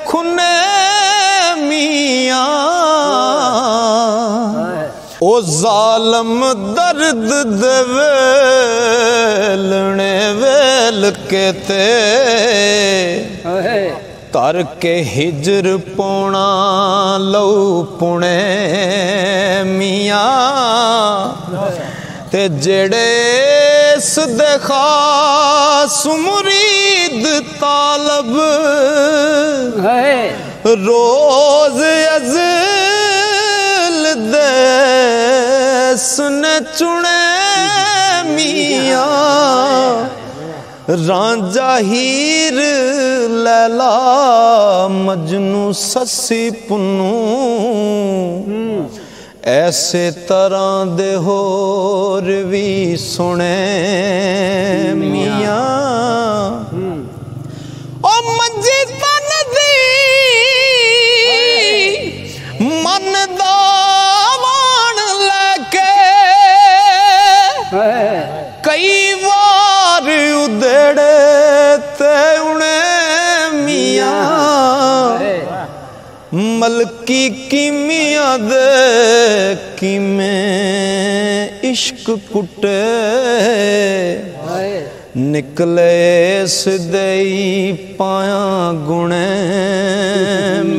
खुने मियां ओ जालम दर्द दे वेलने वेल के ते कर के हिजर पौना लऊ पुणे मियां ते जेड़े सदे खास मुरीद तालब रोज अज़ल दे सुने चुने मियां रांझा हीर लैला मजनू ससी पुन्नू ऐसे तरह दे होर भी सुने मियां ओ मंजी तन दी मन दा वाण लैके कई बार उदेड़े ते उणे मियां मलकी किमिया दे किमें इश्क कुटे निकले सदई पाया गुणे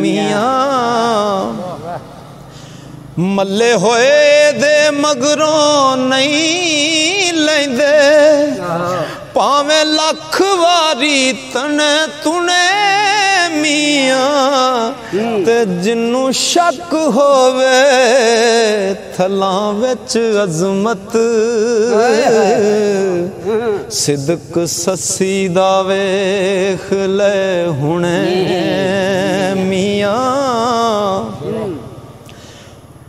मियां मल्ले होए दे मगरों नहीं लेंदे पावे लख वारी तने तुने मियां ते जिन्नू शक होवे थलां विच अजमत सिदक ससी दा वेख ले हुणे मियां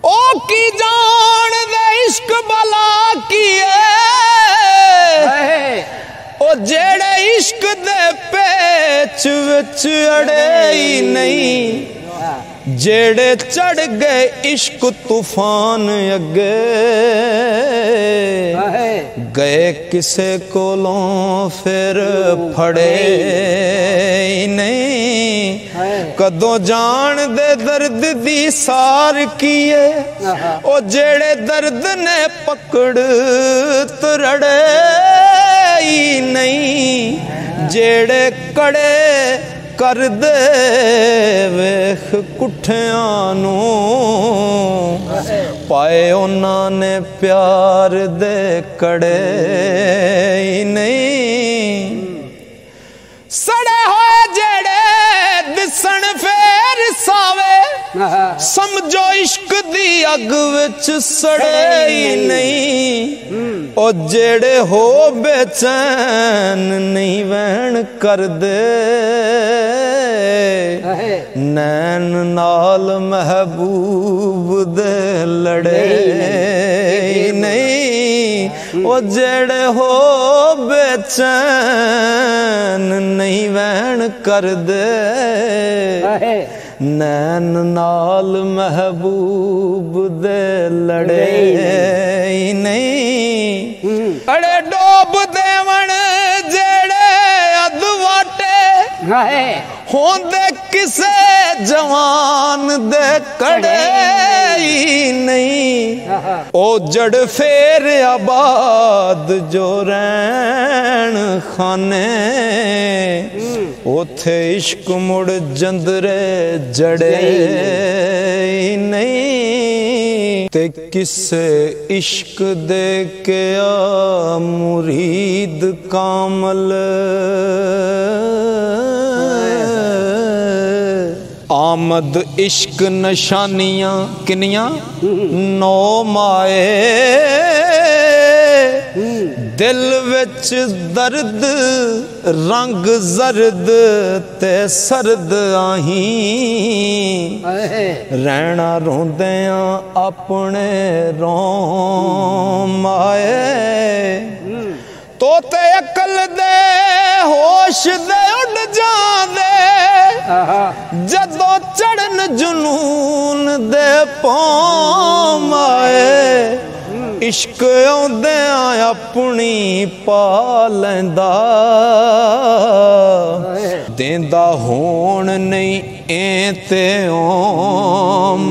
ओ की जान दे इश्क बला किए ओ जेड़े इश्क दे पेच विच अड़े ही नहीं जेड़े चढ़ गए इश्क तूफान अगे गए किसे कोलों फिर फड़े ही नहीं कदों जान दे दर्द दी सार किए ओ जेड़े दर्द ने पकड़ तरड़े ही नहीं जेड़े कड़े कर दे वेख कुठियां नू पाए उन्हां ने प्यार दे कड़े ही नहीं सड़े होए जेड़े दिसन फेर सावे समझो इश्क दी अग विच सड़े ही नहीं ओ जेड़े हो बेचैन नहीं वहन कर दे नैन नाल महबूब दे लड़े नहीं ओ जेड़े हो बेचैन नहीं वहन कर दे नैन नाल महबूब दे लड़े नहीं अड़े डोब देवन जेड़े अधवाटे होंदे किसे जवान दे कड़े ही नहीं ओ जड़ फेर आबाद जो रैन खाने ओथे इश्क मुड़ जंदरे जड़े नहीं ते किसे इश्क दे के आ मुरीद कामल आमद इश्क नशानियां किनियां नौ माए दिल विच दर्द रंग जर्द ते सरद आही रहना रोंदियां अपने रोम आए तोते अकल दे होश दे उड़ जांदे जदों चढ़न जुनून दे पौम आए इश्क आउंदियां अपनी पा लैंदा देंदा होण नहीं ते ओ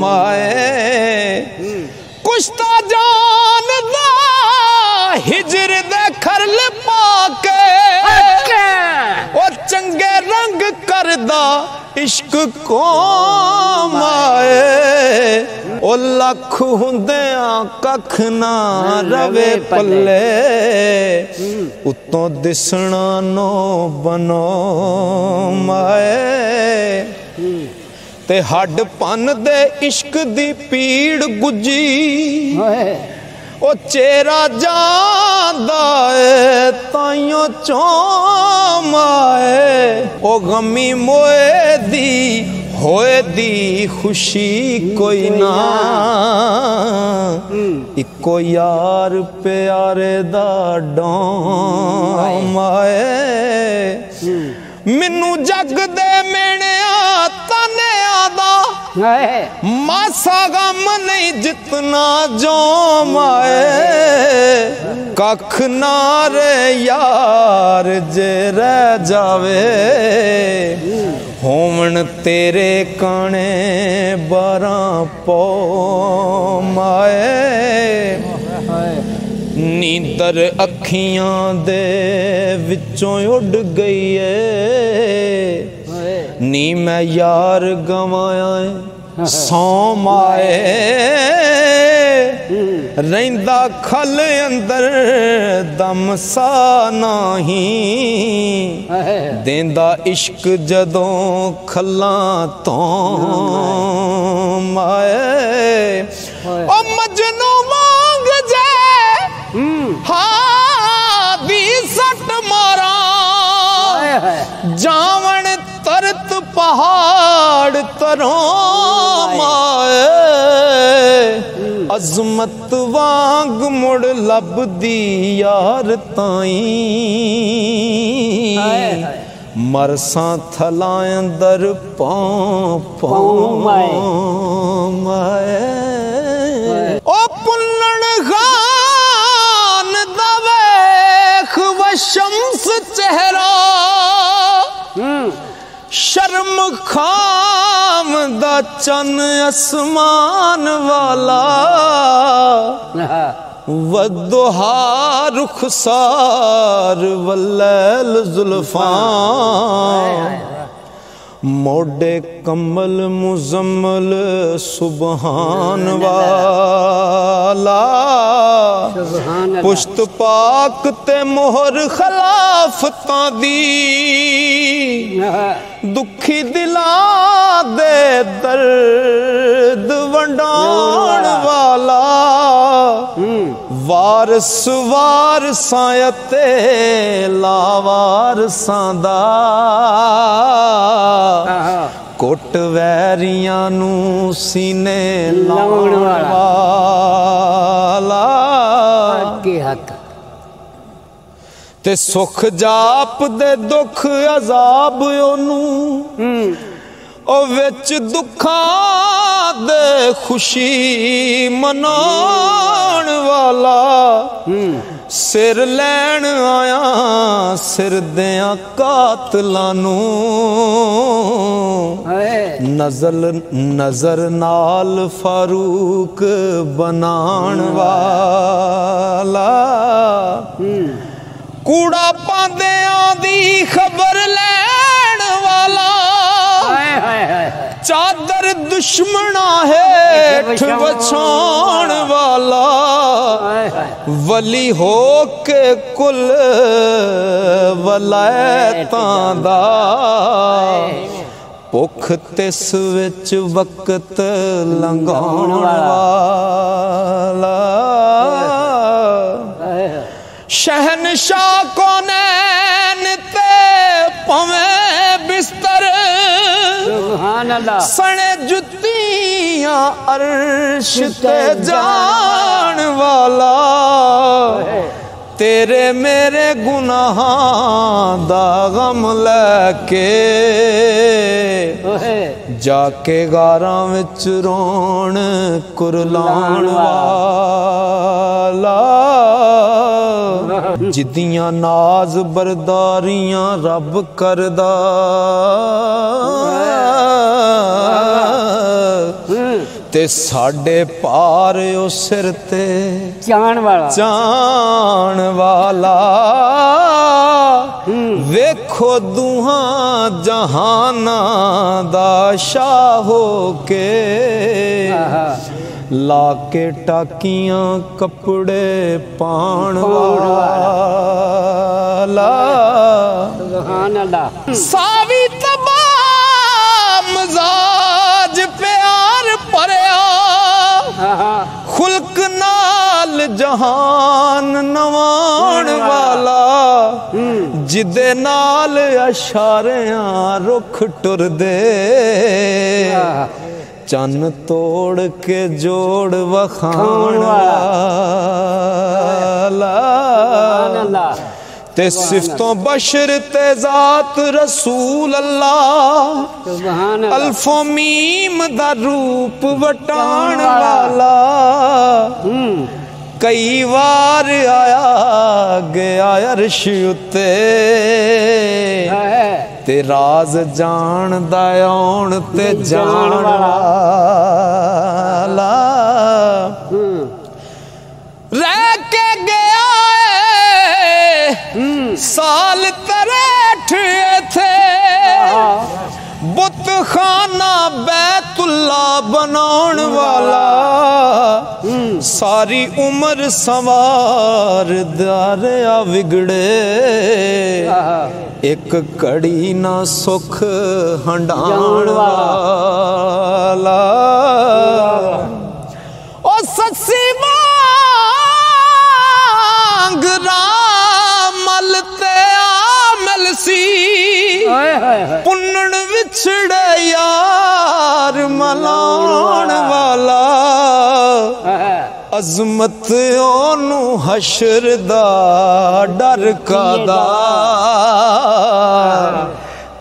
माए कुछ ता जानदा हिजर दे खरल पाके ओ चंगे रंग करदा इश्क को माए ओ लख हुंदियां कख ना रवे पल्ले उत्तों दिसना नो बनो माए ते हड पन दे इश्क दी पीड़ गुजी ओ चेहरा जांदा है ताइयों चौमाए ओ गमी मोए दी होए दी खुशी कोई ना इको यार प्यारे दा डोम आए मैनू जग दे मेणिया तानिया दा मासा गम नहीं जितना जो माए कख ना रे यार जे रह जावे होवन तेरे काने 12 पौ माए नींदर अखियां दे विचों उड़ गई है नी मैं यार गवाया सौ माए रहिंदा खल अंदर दम सा नाही देंदा इश्क जदों खल्लां तो माए ओ मजनू मांग जे हाँ दी सट मारा जावण तरत पहाड़ तरों माए अजमत वांग मुड़ लभदी यार ताई मरसा थला अंदर पां पां माए ओ पुल्लण खान दा वेख वशम्स चेहरा शर्म खाम दा चन आसमान वाला वदुहा रुखसार वल्लैल जुल्फां मोडे कमल मुजम्मल सुबहान वाला पुश्त पाक ते मोहर खिलाफतां दी दुखी दिला दे दर्द वंडाण वाला वारस वारसां ते लावारसां दा कोट वैरियां नू सीने लाउण वाला ते सुख जाप दे दुख अजाब ओनू ओ विच दुखां दे खुशी मनाउण वाला सिर लैन आया सिर दियां कातलां नू नजर नाल फारूक बनाण वाला कूड़ा पांदियां दी खबर लैन वाला चादर दुश्मना हेठ बछाण वाला वली हो के कुल वलैतां दा भुख तिस विच वक्त लंघाउण वाला शहनशाह कौनैन ते पवें बिस्तर सने जुतियां अर्श ते जान वाला तेरे मेरे गुनाहां दा गम लैके जाके गारां विच रोण कुरलाण वाला जिदियां नाज बरदारियां रब करदा ते साडे पार ओ सिर ते चाण वाला वेखो दुहां जहाना दा शाह हो के लाके टाकियां कपड़े पाण वाला सावी तबा मजाज प्यार भरिया खुल्क नाल जहान नवाण वाला जिदे नाल अशारियां रुख टुरदे चन तोड़ के जोड़ वखाण वाला ते सिफतों बशर ते जात रसूल अल्लाह अल्फो मीम दा रूप वटाण वाला कई बार आया गया अर्श उत्ते ते राज जान दाउन ते जान वाला रह के गया साल 63 थे बुत खाना बैतुल्ला बनाउण वाला सारी उम्र सवार दारिया विगड़े एक कड़ी ना सुख हंडाण वाला ओ सच्ची मांग रामल ते आमल सी पुन्नण विछड़े यार मलाउण वाला अजमत ओनू हशर दा डर कादा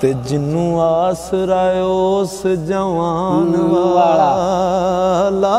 ते जिन्नू आसरा उस जवान वाला।